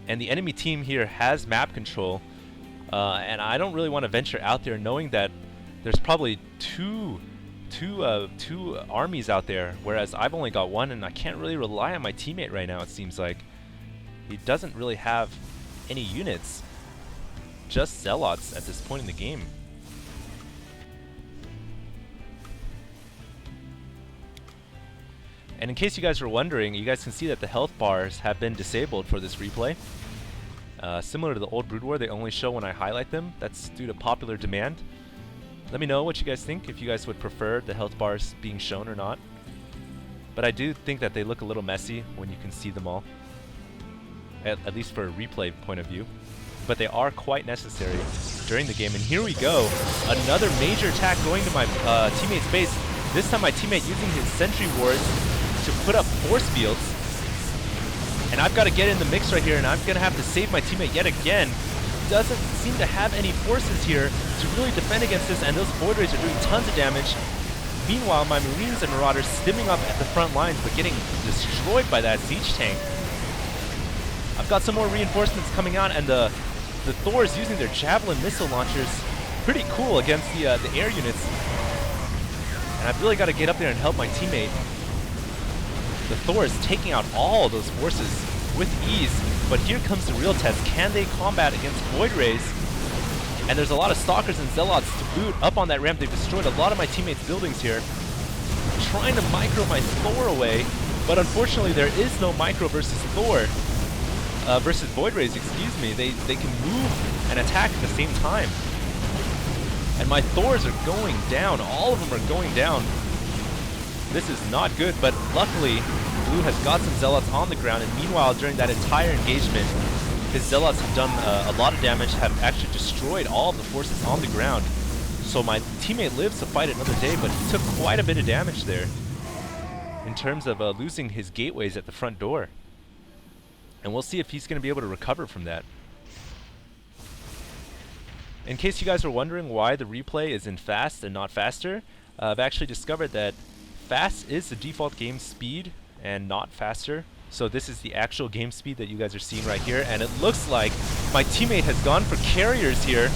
And the enemy team here has map control, and I don't really want to venture out there knowing that there's probably two armies out there, whereas I've only got one, and I can't really rely on my teammate right now. It seems like he doesn't really have any units, just zealots at this point in the game. And in case you guys were wondering, you guys can see that the health bars have been disabled for this replay. Similar to the old Brood War, they only show when I highlight them. That's due to popular demand. Let me know what you guys think, if you guys would prefer the health bars being shown or not. But I do think that they look a little messy when you can see them all, at least for a replay point of view. But they are quite necessary during the game. And here we go, another major attack going to my teammate's base. This time my teammate using his sentry wards to put up force fields. And I've got to get in the mix right here, and I'm going to have to save my teammate yet again. Doesn't seem to have any forces here to really defend against this, and those Void Rays are doing tons of damage. Meanwhile, my Marines and Marauders stimming up at the front lines, but getting destroyed by that siege tank. I've got some more reinforcements coming out, and the Thors using their Javelin missile launchers. Pretty cool against the air units. And I've really got to get up there and help my teammate. The Thor is taking out all those forces with ease, but here comes the real test. Can they combat against Void Rays? And there's a lot of Stalkers and Zealots to boot up on that ramp. They've destroyed a lot of my teammates' buildings here. Trying to micro my Thor away, but unfortunately there is no micro versus Thor. Versus Void Rays, excuse me. They can move and attack at the same time. And my Thors are going down. All of them are going down. This is not good, but luckily Blue has got some Zealots on the ground, and meanwhile during that entire engagement his Zealots have done a lot of damage, have actually destroyed all of the forces on the ground. So my teammate lives to fight another day, but he took quite a bit of damage there in terms of losing his gateways at the front door. And we'll see if he's going to be able to recover from that. In case you guys are wondering why the replay is in fast and not faster, I've actually discovered that fast is the default game speed and not faster. So this is the actual game speed that you guys are seeing right here, and it looks like my teammate has gone for carriers here.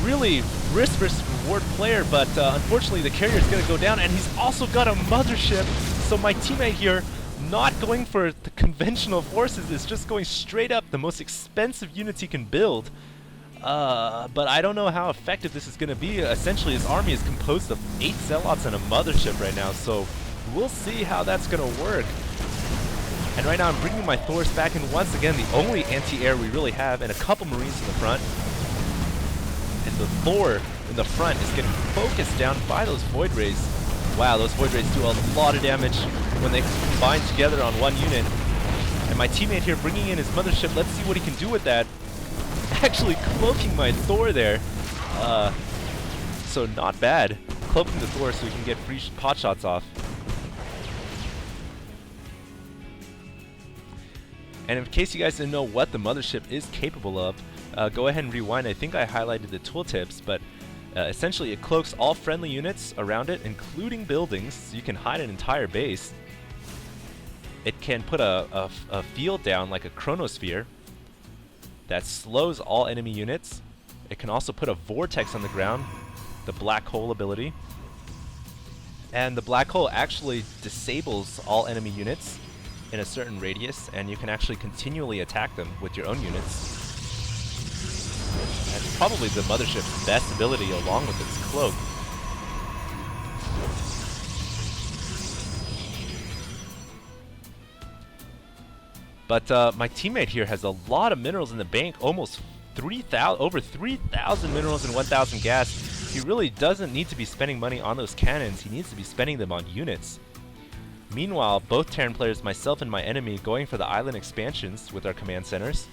Really risk versus reward player, but unfortunately the carrier is going to go down, and he's also got a mothership. So my teammate here not going for the conventional forces, is just going straight up the most expensive units he can build. But I don't know how effective this is going to be. Essentially his army is composed of 8 Zealots and a mothership right now, so we'll see how that's going to work. And right now I'm bringing my Thors back in once again, the only anti-air we really have, and a couple Marines in the front. And the Thor in the front is getting focused down by those Void Rays. Wow, those Void Rays do a lot of damage when they combine together on one unit. And my teammate here bringing in his mothership, let's see what he can do with that. Actually cloaking my Thor there. So not bad. Cloaking the Thor so we can get free pot shots off. And in case you guys didn't know what the mothership is capable of, go ahead and rewind. I think I highlighted the tooltips, but essentially it cloaks all friendly units around it, including buildings, so you can hide an entire base. It can put a field down like a chronosphere that slows all enemy units. It can also put a vortex on the ground, the black hole ability. And the black hole actually disables all enemy units in a certain radius, and you can actually continually attack them with your own units. That's probably the mothership's best ability along with its cloak. But my teammate here has a lot of minerals in the bank, almost 3,000, over 3,000 minerals and 1,000 gas. He really doesn't need to be spending money on those cannons, he needs to be spending them on units. Meanwhile, both Terran players, myself and my enemy, going for the island expansions with our command centers.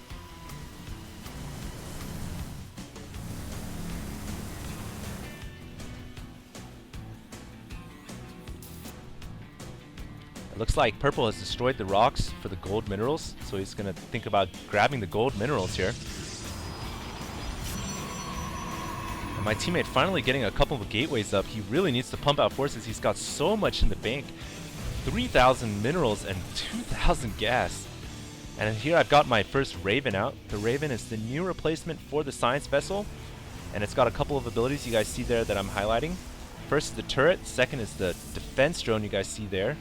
It looks like Purple has destroyed the rocks for the gold minerals, so he's going to think about grabbing the gold minerals here. And my teammate finally getting a couple of gateways up. He really needs to pump out forces. He's got so much in the bank. 3,000 minerals and 2,000 gas. And here I've got my first Raven out. The Raven is the new replacement for the Science Vessel, and it's got a couple of abilities you guys see there that I'm highlighting. First is the turret, second is the defense drone you guys see there.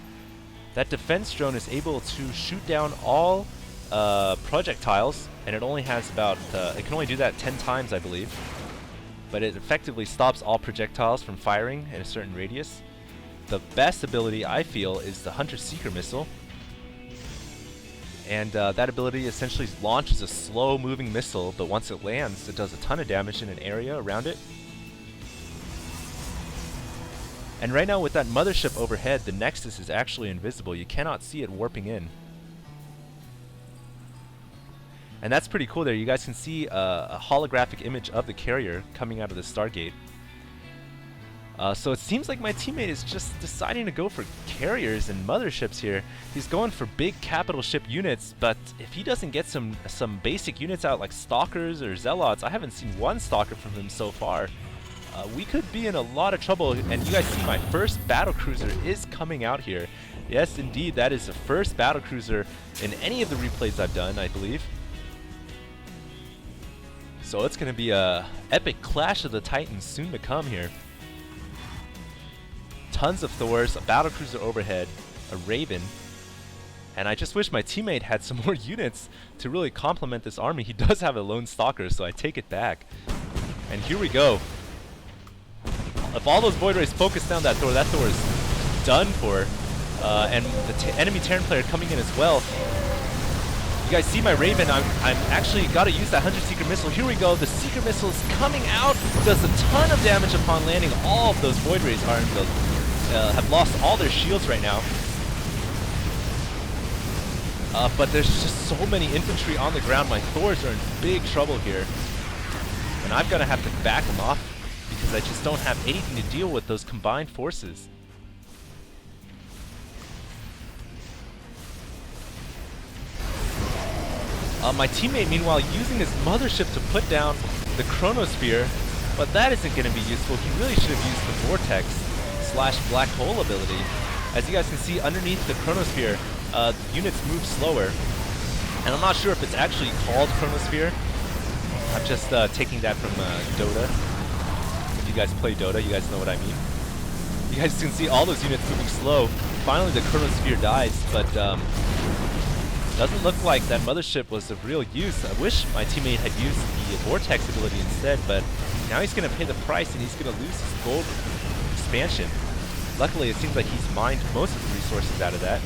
That defense drone is able to shoot down all projectiles, and it only has about, it can only do that 10 times I believe. But it effectively stops all projectiles from firing in a certain radius. The best ability I feel is the Hunter Seeker missile. And that ability essentially launches a slow moving missile, but once it lands it does a ton of damage in an area around it. And right now with that mothership overhead, the Nexus is actually invisible. You cannot see it warping in. And that's pretty cool there. You guys can see a holographic image of the carrier coming out of the Stargate. So it seems like my teammate is just deciding to go for carriers and motherships here. He's going for big capital ship units, but if he doesn't get some basic units out like Stalkers or Zealots, I haven't seen one Stalker from him so far, we could be in a lot of trouble. And you guys see my first battlecruiser is coming out here. Yes, indeed, that is the first battlecruiser in any of the replays I've done, I believe. So it's going to be a epic clash of the Titans soon to come here. Tons of Thors, a battlecruiser overhead, a Raven, and I just wish my teammate had some more units to really complement this army. He does have a lone stalker, so I take it back. And here we go. If all those Void Rays focus down that Thor is done for. And the enemy Terran player coming in as well. You guys see my Raven, I'm actually got to use that Hunter Seeker missile. Here we go, the Seeker missile is coming out, does a ton of damage upon landing. All of those Void Rays are in the have lost all their shields right now. But there's just so many infantry on the ground. My Thors are in big trouble here. And I'm going to have to back them off because I just don't have anything to deal with those combined forces. My teammate, meanwhile, using his mothership to put down the Chronosphere, but that isn't going to be useful. He really should have used the Vortex / Black Hole ability. As you guys can see, underneath the Chronosphere, units move slower. And I'm not sure if it's actually called Chronosphere. I'm just taking that from Dota. If you guys play Dota, you guys know what I mean. You guys can see all those units moving slow. Finally, the Chronosphere dies, but doesn't look like that mothership was of real use. I wish my teammate had used the Vortex ability instead, but now he's going to pay the price and he's going to lose his gold expansion. Luckily, it seems like he's mined most of the resources out of that.